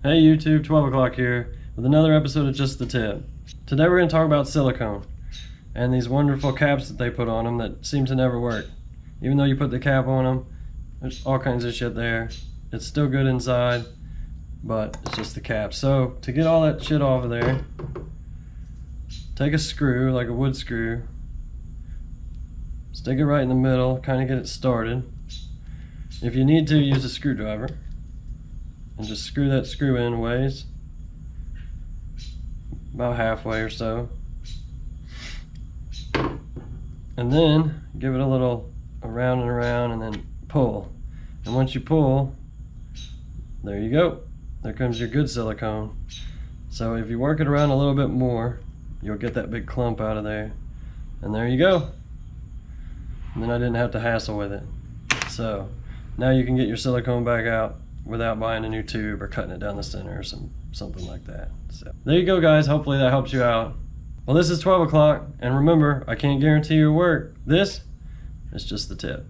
Hey YouTube, 12 o'clock here with another episode of Just the Tip. Today we're going to talk about silicone and these wonderful caps that they put on them that seem to never work. Even though you put the cap on them, there's all kinds of shit there. It's still good inside, but it's just the cap. So to get all that shit off of there, take a screw, like a wood screw, stick it right in the middle, kind of get it started. If you need to, use a screwdriver. And just screw that screw in ways, about halfway or so, and then give it a little around and around and then pull. And once you pull, there you go, there comes your good silicone. So if you work it around a little bit more, you'll get that big clump out of there, and there you go. And then I didn't have to hassle with it. So now you can get your silicone back out without buying a new tube or cutting it down the center or something like that. So there you go, guys. Hopefully that helps you out. Well, this is 12 o'clock, and remember, I can't guarantee your work. This is just the tip.